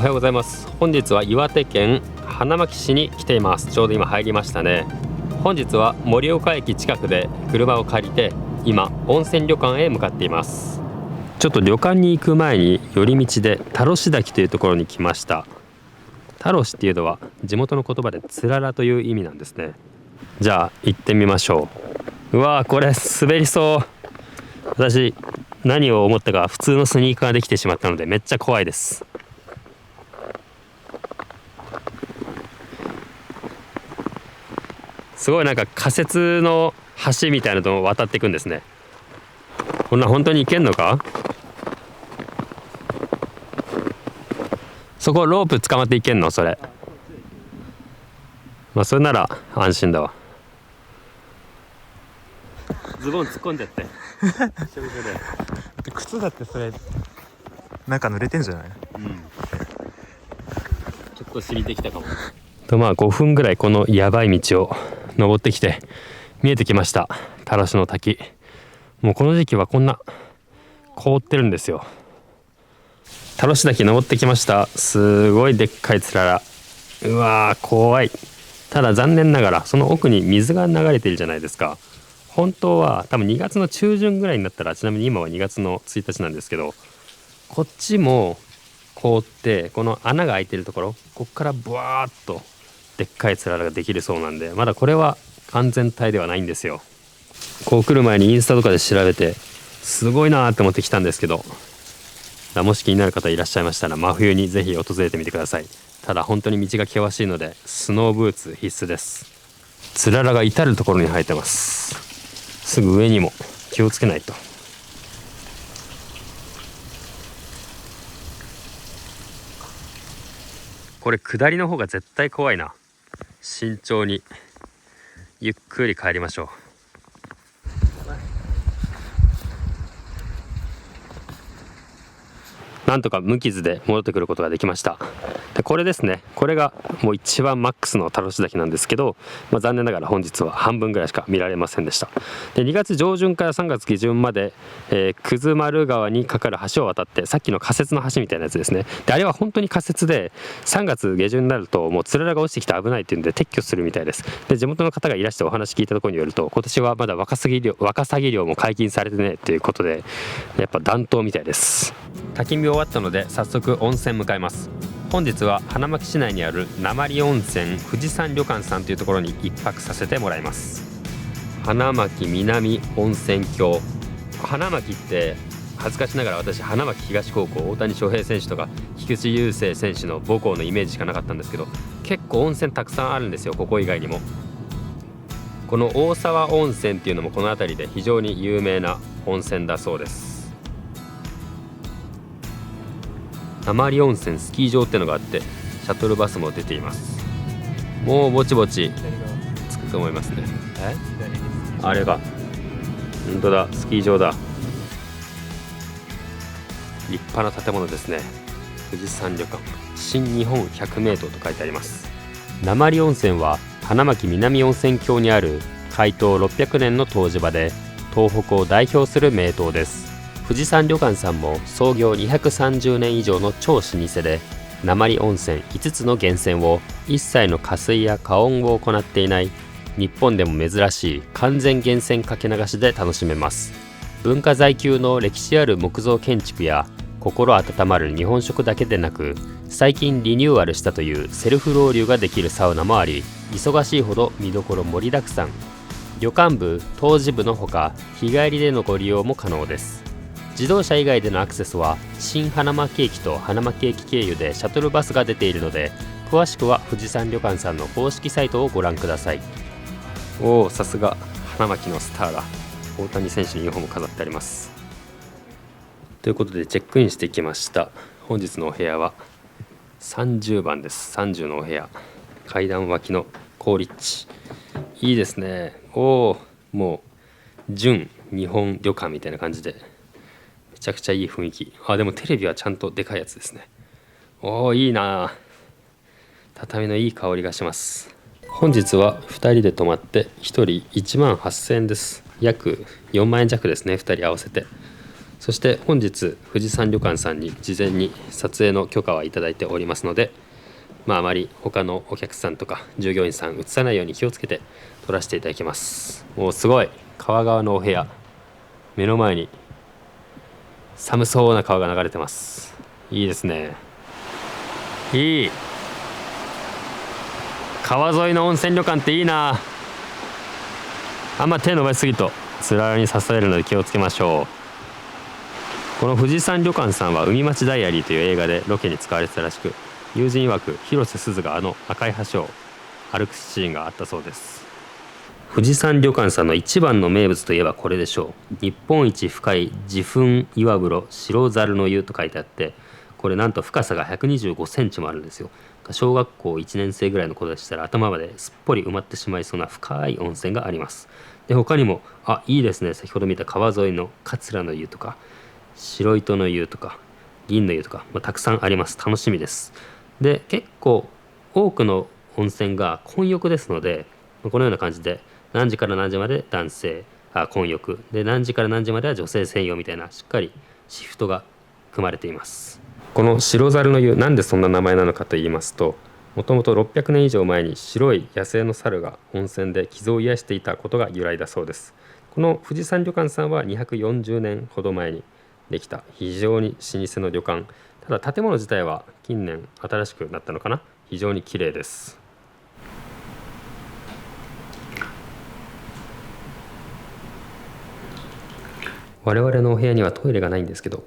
はようございます。本日は岩手県花巻市に来ています。ちょうど今入りましたね。本日は盛岡駅近くで車を借りて今温泉旅館へ向かっています。ちょっと旅館に行く前に寄り道で田呂滝というところに来ました。田呂っていうのは地元の言葉でつららという意味なんですね。じゃあ行ってみましょう。うわー、これ滑りそう。私何を思ったか普通のスニーカーで来てしまったのでめっちゃ怖いです。すごいなんか仮設の橋みたいなのを渡っていくんですね。こんな本当に行けんのか。そこロープ捕まっていけんのそれ。まあそれなら安心だわ。ズボン突っ込んじゃって靴だってそれなんか濡れてんじゃない？ちょっと染みてきたかも。とまあ5分ぐらいこのやばい道を登ってきて見えてきました田呂の滝。もうこの時期はこんな凍ってるんですよ。田呂滝登ってきました。すごいでっかいつらら。うわー怖い。ただ残念ながらその奥に水が流れてるじゃないですか。本当は多分2月の中旬ぐらいになったら、ちなみに今は2月の1日なんですけど、こっちも凍ってこの穴が開いてるところ、こっからブワーッとでっかいつららができるそうなんで、まだこれは安全帯ではないんですよ。こう来る前にインスタとかで調べてすごいなーって思ってきたんですけど、もし気になる方いらっしゃいましたら真冬にぜひ訪れてみてください。ただ本当に道が険しいのでスノーブーツ必須です。つららが至るところに生えてます。すぐ上にも気をつけないと。これ下りの方が絶対怖いな。慎重にゆっくり帰りましょう。なんとか無傷で戻ってくることができました。でこれですね、これがもう一番マックスの田呂滝なんですけど、残念ながら本日は半分ぐらいしか見られませんでした。で2月上旬から3月下旬まで、葛丸川に架かる橋を渡って、さっきの仮設の橋みたいなやつですね。であれは本当に仮設で3月下旬になるともうつららが落ちてきて危ないっていうんで撤去するみたいです。で地元の方がいらしてお話聞いたところによると、今年はまだワカサギ漁も解禁されてねということで、やっぱ暖冬みたいです。焚き火終わったので早速温泉向かいます。本日は花巻市内にある鉛温泉富士山旅館さんというところに一泊させてもらいます。花巻南温泉郷。花巻って恥ずかしながら私花巻東高校大谷翔平選手とか菊池雄星選手の母校のイメージしかなかったんですけど、結構温泉たくさんあるんですよ。ここ以外にもこの大沢温泉っていうのもこの辺りで非常に有名な温泉だそうです。鉛温泉スキー場ってのがあって、シャトルバスも出ています。もうぼちぼち着くと思いますね。あれが本当だ、スキー場だ。立派な建物ですね。富士山旅館新日本百名湯と書いてあります。鉛温泉は花巻南温泉郷にある開湯600年の湯治場で、東北を代表する名湯です。富士山旅館さんも創業230年以上の超老舗で、鉛温泉5つの源泉を一切の加水や加温を行っていない日本でも珍しい完全源泉かけ流しで楽しめます。文化財級の歴史ある木造建築や心温まる日本食だけでなく、最近リニューアルしたというセルフロウリュができるサウナもあり、忙しいほど見どころ盛りだくさん。旅館部湯治部のほか日帰りでのご利用も可能です。自動車以外でのアクセスは新花巻駅と花巻駅経由でシャトルバスが出ているので、詳しくは富士山旅館さんの公式サイトをご覧ください。おお、さすが花巻のスターだ。大谷選手のユニフォーム飾ってあります。ということでチェックインしてきました。本日のお部屋は30番です。30のお部屋、階段脇の好立地、いいですね。おお、もう純日本旅館みたいな感じでめちゃくちゃいい雰囲気。でもテレビはちゃんとでかいやつですね。おお、いいな。畳のいい香りがします。本日は2人で泊まって1人1万8000円です。約4万円弱ですね、2人合わせて。そして本日富士山旅館さんに事前に撮影の許可はいただいておりますので、あまり他のお客さんとか従業員さん映さないように気をつけて撮らせていただきます。もうすごい川側のお部屋、目の前に寒そうな川が流れてます。いいですね。いい川沿いの温泉旅館っていいな。あんま手伸ばしすぎとつららに刺されるので気をつけましょう。この富士山旅館さんは海町ダイアリーという映画でロケに使われてたらしく、友人曰く広瀬すずがあの赤い橋を歩くシーンがあったそうです。富士山旅館さんの一番の名物といえばこれでしょう。日本一深い自噴岩風呂白猿の湯と書いてあって、これなんと深さが125センチもあるんですよ。小学校1年生ぐらいの子でしたら頭まですっぽり埋まってしまいそうな深い温泉があります。で他にもいいですね、先ほど見た川沿いの桂の湯とか白糸の湯とか銀の湯とか、たくさんあります。楽しみです。で結構多くの温泉が混浴ですので、このような感じで何時から何時まで男性混浴で、何時から何時までは女性専用みたいなしっかりシフトが組まれています。この白猿の湯、なんでそんな名前なのかと言いますと、もともと600年以上前に白い野生の猿が温泉で傷を癒していたことが由来だそうです。この富士山旅館さんは240年ほど前にできた非常に老舗の旅館。ただ建物自体は近年新しくなったのかな。非常に綺麗です。我々のお部屋にはトイレがないんですけど、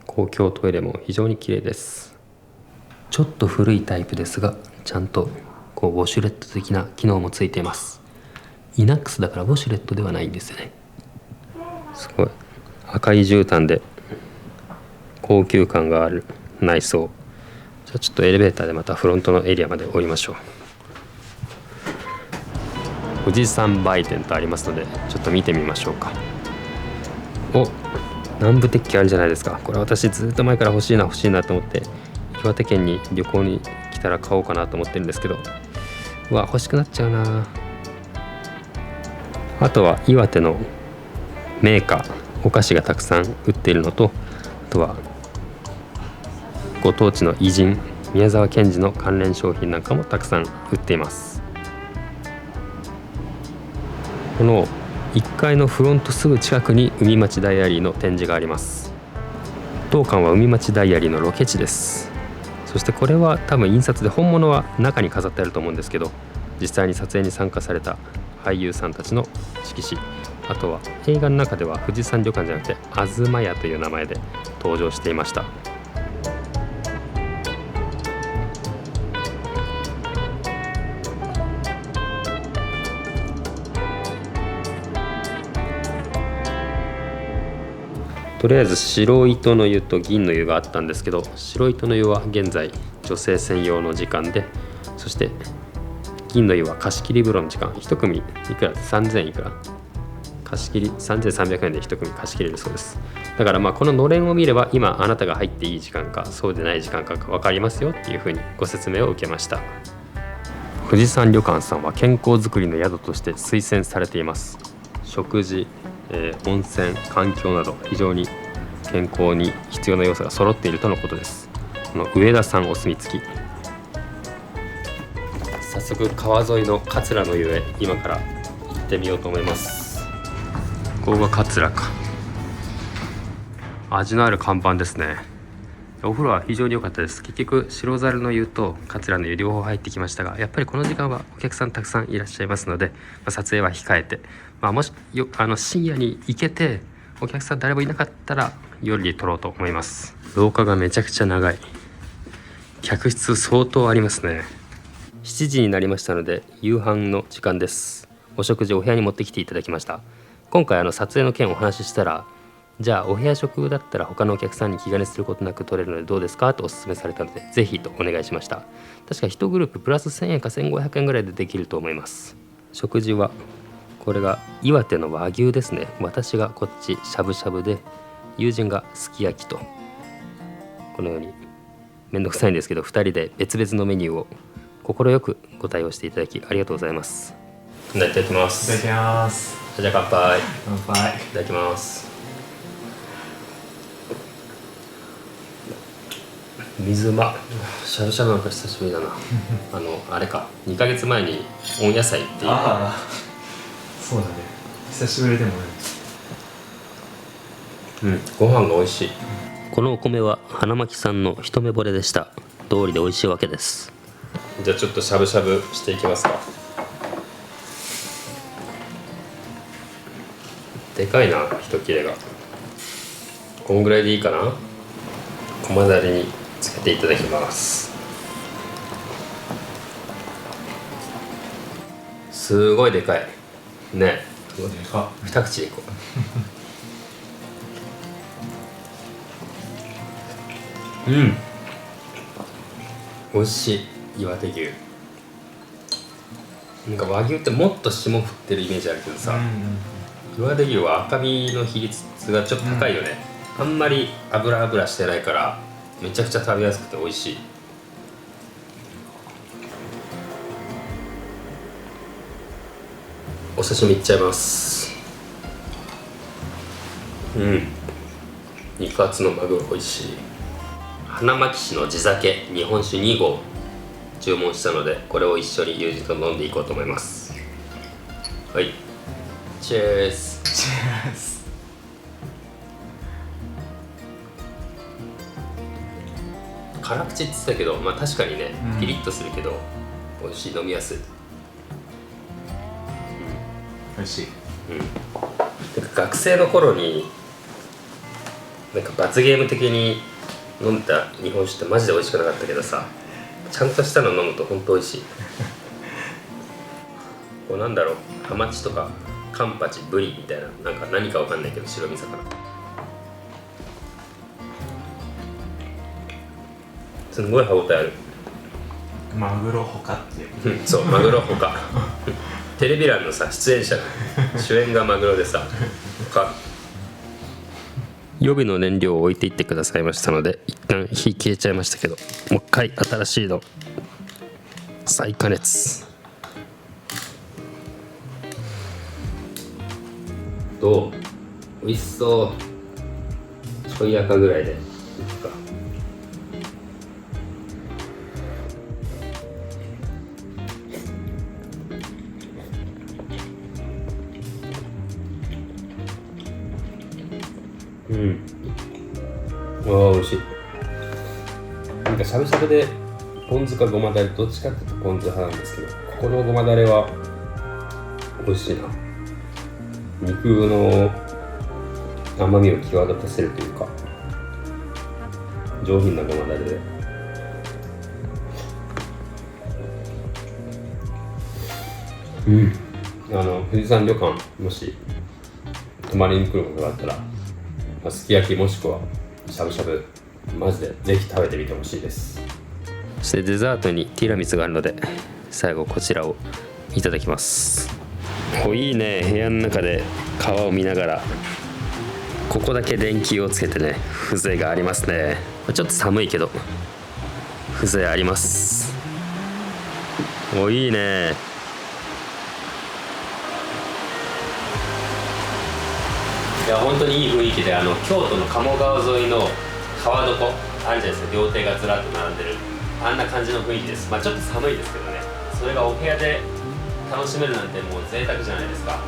公共トイレも非常に綺麗です。ちょっと古いタイプですが、ちゃんとウォシュレット的な機能もついています。イナックスだからウォシュレットではないんですよね。すごい赤い絨毯で高級感がある内装。じゃあちょっとエレベーターでまたフロントのエリアまで降りましょう。富士山売店とありますのでちょっと見てみましょうか。南部鉄器あるじゃないですか。これ私ずっと前から欲しいなと思って、岩手県に旅行に来たら買おうかなと思ってるんですけど、欲しくなっちゃうな。あとは岩手のメーカーお菓子がたくさん売っているのと、あとはご当地の偉人宮沢賢治の関連商品なんかもたくさん売っています。この1階のフロントすぐ近くに海町ダイアリーの展示があります。当館は海町ダイアリーのロケ地です。そしてこれは多分印刷で本物は中に飾ってあると思うんですけど、実際に撮影に参加された俳優さんたちの色紙、あとは映画の中では富士山旅館じゃなくて東屋という名前で登場していました。とりあえず白糸の湯と銀の湯があったんですけど、白糸の湯は現在女性専用の時間で、そして銀の湯は貸し切り風呂の時間、1組いくら3000いくら貸し切り3300円で1組貸し切れるそうです。だからこののれんを見れば今あなたが入っていい時間かそうでない時間か分かりますよっていうふうにご説明を受けました。富士山旅館さんは健康づくりの宿として推薦されています。食事、温泉、環境など非常に健康に必要な要素が揃っているとのことです。この上田さんお墨付き。早速川沿いの桂の湯へ今から行ってみようと思います。ここが桂か。味のある看板ですね。お風呂は非常に良かったです。結局白猿の湯と桂の湯両方入ってきましたが、やっぱりこの時間はお客さんたくさんいらっしゃいますので、撮影は控えて、もし深夜に行けてお客さん誰もいなかったら夜に撮ろうと思います。廊下がめちゃくちゃ長い。客室相当ありますね。7時になりましたので夕飯の時間です。お食事お部屋に持ってきていただきました。今回撮影の件お話ししたら、じゃあお部屋食だったら他のお客さんに気兼ねすることなく取れるのでどうですかとお勧めされたので、ぜひとお願いしました。確か1グループプラス1000円か1500円ぐらいでできると思います。食事はこれが岩手の和牛ですね。私がこっちしゃぶしゃぶで、友人がすき焼きと、このようにめんどくさいんですけど2人で別々のメニューを快くご対応していただきありがとうございます。いただきます。いただきます。じゃあ乾杯。乾杯。いただきます。水うま。しゃぶしゃぶなんか久しぶりだなあれか、2ヶ月前に温野菜っていう。ああ、そうだね、久しぶりでもね。ご飯が美味しい。このお米は花巻産の一目惚れでした。通りで美味しいわけです。じゃあちょっとしゃぶしゃぶしていきますか。でかいな、一切れが。こんぐらいでいいかな。ごまだれにつけていただきます。すごいでかいね。でかっ。二口でいこう。美味しい。岩手牛。なんか和牛ってもっと霜降ってるイメージあるけどさ、岩手牛は赤身の比率がちょっと高いよね。あんまり油してないからめちゃくちゃ食べやすくて美味しい。お刺身いっちゃいます。肉厚のマグロ美味しい。花巻市の地酒日本酒2合注文したので、これを一緒に友人と飲んでいこうと思います。はい、チェース。チェース。辛口って言ってたけど、まあ確かにね、ピリッとするけど美味しい、飲みやすい。美味しい。なんか学生の頃になんか罰ゲーム的に飲んだ日本酒ってマジで美味しくなかったけどさ、ちゃんとしたの飲むと本当美味しい。こうなんだろう、ハマチとかカンパチ、ブリみたいな、なんか何かわかんないけど白身魚。すごい歯応えある。マグロほかっていう。そう、マグロほか。テレビ欄のさ、出演者主演がマグロでさ、ほか。予備の燃料を置いていってくださいましたので、一旦火消えちゃいましたけど、もう一回新しいの再加熱。どう？美味しそう。ちょい赤ぐらいでいくか。美味しい。なんかしゃぶしゃぶでポン酢かごまだれ、どっちかっていうとポン酢派なんですけど、ここのごまだれは美味しいな。肉の甘みを際立たせるというか、上品なごまだれで。富士山旅館もし泊まりに来ることがあったら、すき焼きもしくはしゃぶしゃぶ、マジでぜひ食べてみてほしいです。そしてデザートにティラミスがあるので、最後こちらをいただきます。いいね。部屋の中で川を見ながら、ここだけ電気をつけてね、風情がありますね。ちょっと寒いけど風情あります。いいね。いや本当にいい雰囲気で、京都の鴨川沿いの川床あるじゃないですか。料亭がずらっと並んでる、あんな感じの雰囲気です。ちょっと寒いですけどね、それがお部屋で楽しめるなんてもう贅沢じゃないですか。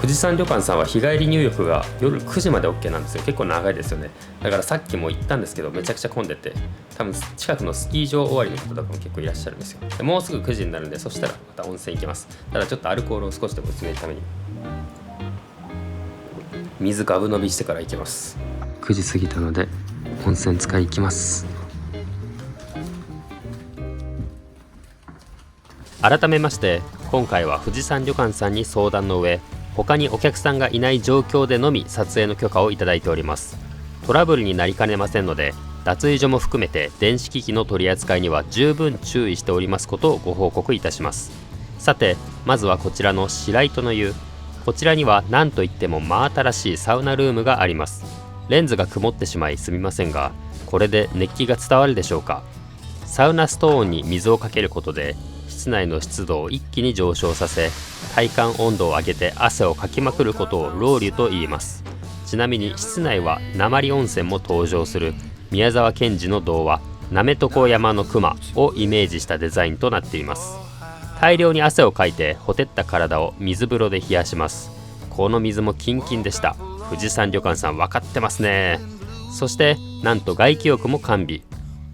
富士山旅館さんは日帰り入浴が夜9時まで OK なんですよ。結構長いですよね。だからさっきも言ったんですけど、めちゃくちゃ混んでて、多分近くのスキー場終わりの方とかも結構いらっしゃるんですよ。でもうすぐ9時になるんで、そしたらまた温泉行きます。ただちょっとアルコールを少しでも薄めるために水ガブ飲みしてから行きます。9時過ぎたので温泉使い行きます。改めまして、今回は富士山旅館さんに相談の上、他にお客さんがいない状況でのみ撮影の許可をいただいております。トラブルになりかねませんので、脱衣所も含めて電子機器の取り扱いには十分注意しておりますことをご報告いたします。さて、まずはこちらの白糸の湯。こちらには何といっても真新しいサウナルームがあります。レンズが曇ってしまいすみませんが、これで熱気が伝わるでしょうか。サウナストーンに水をかけることで室内の湿度を一気に上昇させ、体感温度を上げて汗をかきまくることをロウリュと言います。ちなみに室内は鉛温泉も登場する宮沢賢治の童話なめとこ山の熊をイメージしたデザインとなっています。大量に汗をかいてほてった体を水風呂で冷やします。この水もキンキンでした。富士山旅館さん分かってますね。そしてなんと外気浴も完備。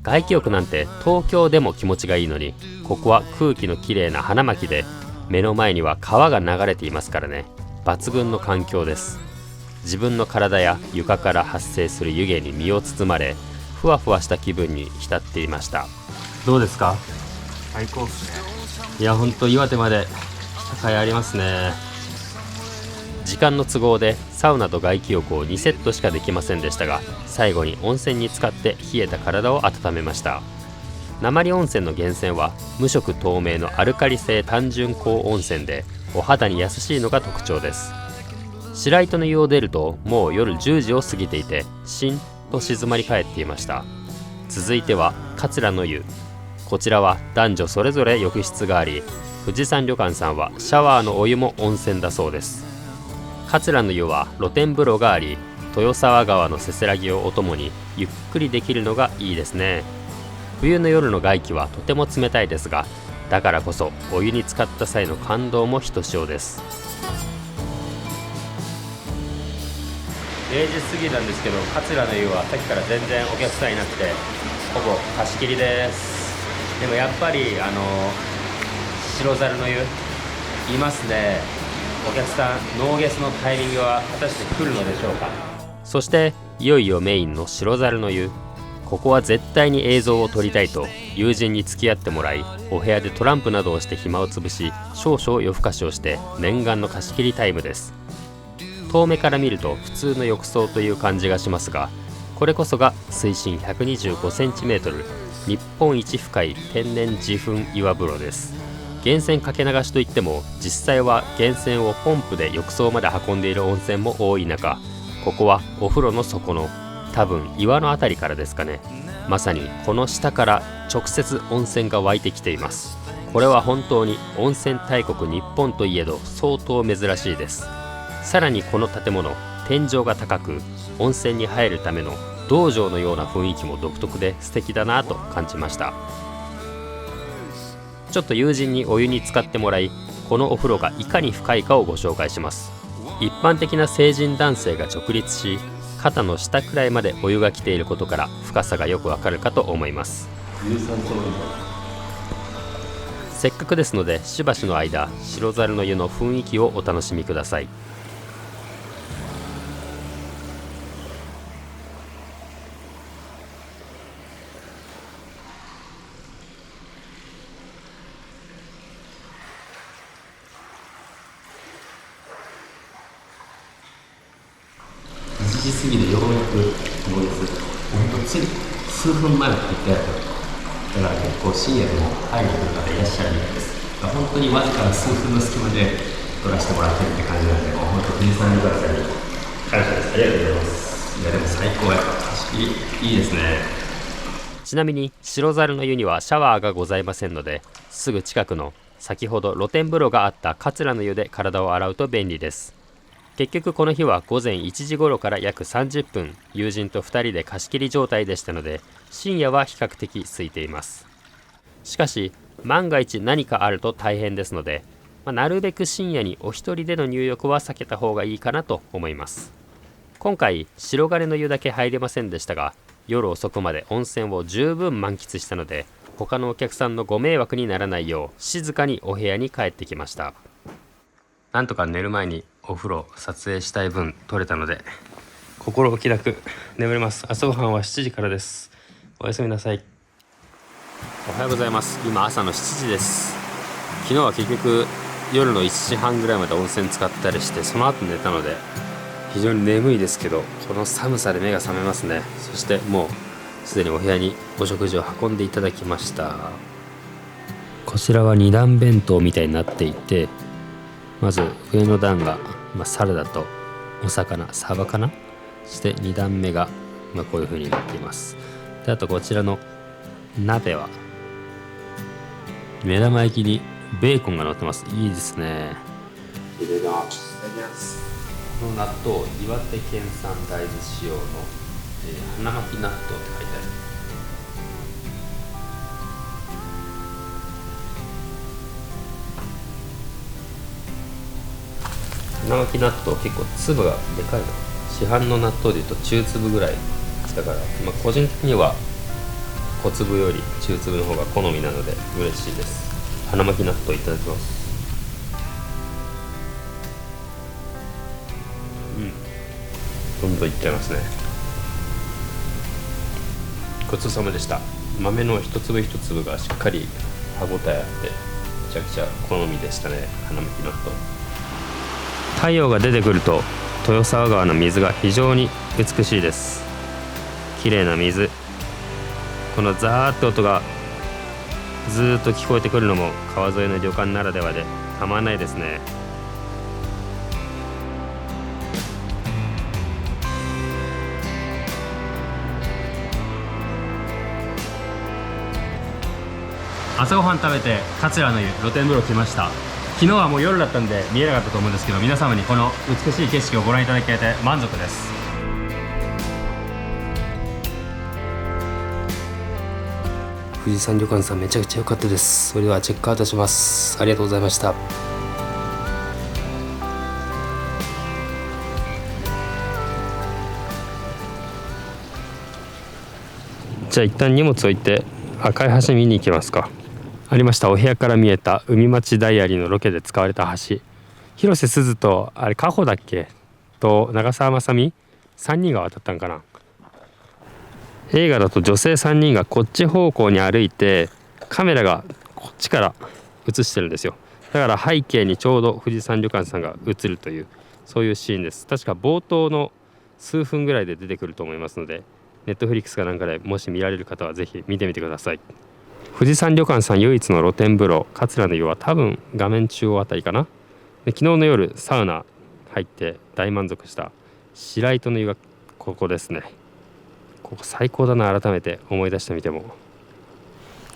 外気浴なんて東京でも気持ちがいいのに、ここは空気のきれいな花巻で目の前には川が流れていますからね。抜群の環境です。自分の体や床から発生する湯気に身を包まれ、ふわふわした気分に浸っていました。どうですか？最高っすね。いや、ほんと岩手まで来た甲斐ありますね。時間の都合でサウナと外気浴を2セットしかできませんでしたが、最後に温泉に浸かって冷えた体を温めました。鉛温泉の源泉は無色透明のアルカリ性単純高温泉で、お肌に優しいのが特徴です。白糸の湯を出るともう夜10時を過ぎていて、しんと静まり返っていました。続いては桂の湯。こちらは男女それぞれ浴室があり、富士山旅館さんはシャワーのお湯も温泉だそうです。桂の湯は露天風呂があり、豊沢川のせせらぎをお供にゆっくりできるのがいいですね。冬の夜の外気はとても冷たいですが、だからこそお湯に浸かった際の感動もひとしおです。0時過ぎなんですけど、桂の湯はさっきから全然お客さんいなくて、ほぼ貸し切りです。でもやっぱり白猿の湯いますね。お客さんノーゲスのタイミングは果たして来るのでしょうか。そしていよいよメインの白猿の湯。ここは絶対に映像を撮りたいと友人に付き合ってもらい、お部屋でトランプなどをして暇をつぶし、少々夜更かしをして念願の貸し切りタイムです。遠目から見ると普通の浴槽という感じがしますが、これこそが水深 125cm 日本一深い天然自噴岩風呂です。源泉かけ流しといっても、実際は源泉をポンプで浴槽まで運んでいる温泉も多い中、ここはお風呂の底の多分岩のあたりからですかね。まさにこの下から直接温泉が湧いてきています。これは本当に温泉大国日本といえど相当珍しいです。さらにこの建物、天井が高く、温泉に入るための道場のような雰囲気も独特で素敵だなと感じました。ちょっと友人にお湯に浸かってもらい、このお風呂がいかに深いかをご紹介します。一般的な成人男性が直立し、肩の下くらいまでお湯が来ていることから深さがよくわかるかと思います。せっかくですのでしばしの間、白猿の湯の雰囲気をお楽しみください。1時過ぎでようやくもうほんとつい数分前って言ったやつだから結構深夜でも入りに来る方いらっしゃるみたいです。本当にわずかな数分の隙間で撮らせてもらってるって感じなんで、もう本当富士山旅館さんに感謝です。ありがとうございます。いやでも最高、やっぱ貸し切りいいですね。ちなみに白猿の湯にはシャワーがございませんので、すぐ近くの先ほど露天風呂があった桂の湯で体を洗うと便利です。結局この日は午前1時頃から約30分友人と2人で貸し切り状態でしたので、深夜は比較的空いています。しかし万が一何かあると大変ですので、なるべく深夜にお一人での入浴は避けた方がいいかなと思います。今回白金の湯だけ入れませんでしたが、夜遅くまで温泉を十分満喫したので、他のお客さんのご迷惑にならないよう静かにお部屋に帰ってきました。なんとか寝る前にお風呂撮影したい分撮れたので、心置きなく眠れます。朝ごはんは7時からです。おやすみなさい。おはようございます。今朝の7時です。昨日は結局夜の1時半ぐらいまで温泉使ったりして、その後寝たので非常に眠いですけど、この寒さで目が覚めますね。そしてもうすでにお部屋にお食事を運んでいただきました。こちらは2段弁当みたいになっていて、まず上の段が、サラダとお魚、サバかな。そして2段目が、こういう風になっています。であとこちらの鍋は目玉焼きにベーコンが乗ってます。いいですね。いただきます。この納豆、岩手県産大豆使用の、花巻納豆って書いてある。花巻納豆結構粒がでかいな。市販の納豆でいうと中粒ぐらいだから、個人的には小粒より中粒の方が好みなので嬉しいです。花巻納豆いただきます。どんどんいっちゃいますね。ごちそうさまでした。豆の一粒一粒がしっかり歯ごたえあってめちゃくちゃ好みでしたね。花巻納豆。太陽が出てくると豊沢川の水が非常に美しいです。綺麗な水、このザーッと音がずーっと聞こえてくるのも川沿いの旅館ならではでたまらないですね。朝ごはん食べて桂の湯露天風呂来ました。昨日はもう夜だったんで見えなかったと思うんですけど、皆様にこの美しい景色をご覧いただけて満足です。富士山旅館さんめちゃくちゃ良かったです。それではチェックアウトします。ありがとうございました。じゃあ一旦荷物置いて赤い橋見に行きますか。ありました。お部屋から見えた海町ダイアリーのロケで使われた橋。広瀬すずとあれ加穂だっけと長澤まさみ3人が渡ったんかな。映画だと女性3人がこっち方向に歩いてカメラがこっちから映してるんですよ。だから背景にちょうど富士山旅館さんが映るというそういうシーンです。確か冒頭の数分ぐらいで出てくると思いますので、ネットフリックスかなんかでもし見られる方はぜひ見てみてください。富士山旅館さん唯一の露天風呂桂の湯は多分画面中央あたりかな。で昨日の夜サウナ入って大満足した白糸の湯がここですね。ここ最高だな。改めて思い出してみても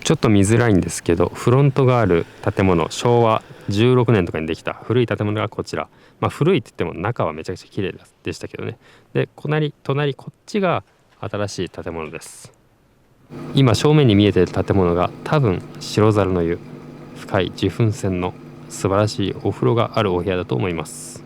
ちょっと見づらいんですけど、フロントがある建物、昭和16年とかにできた古い建物がこちら。古いって言っても中はめちゃくちゃ綺麗でしたけどね。で隣こっちが新しい建物です。今正面に見えている建物が多分白猿の湯、深い自噴泉の素晴らしいお風呂があるお部屋だと思います。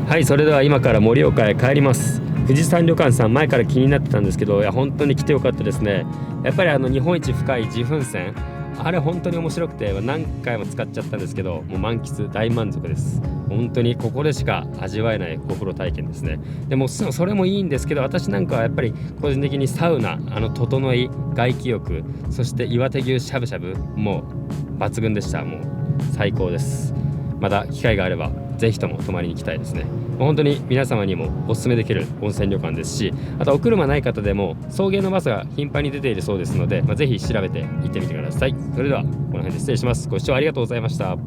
はい、それでは今から盛岡へ帰ります。富士山旅館さん前から気になってたんですけど、いや本当に来てよかったですね。やっぱり日本一深い自噴泉、あれ本当に面白くて何回も使っちゃったんですけど、もう満喫大満足です。本当にここでしか味わえないお風呂体験ですね。でもそれもいいんですけど、私なんかはやっぱり個人的にサウナ、整い、外気浴、そして岩手牛しゃぶしゃぶもう抜群でした。もう最高です。また機会があればぜひとも泊まりに行きたいですね。本当に皆様にもお勧めできる温泉旅館ですし、あとお車ない方でも送迎のバスが頻繁に出ているそうですので、ぜひ調べて行ってみてください。それではこの辺で失礼します。ご視聴ありがとうございました。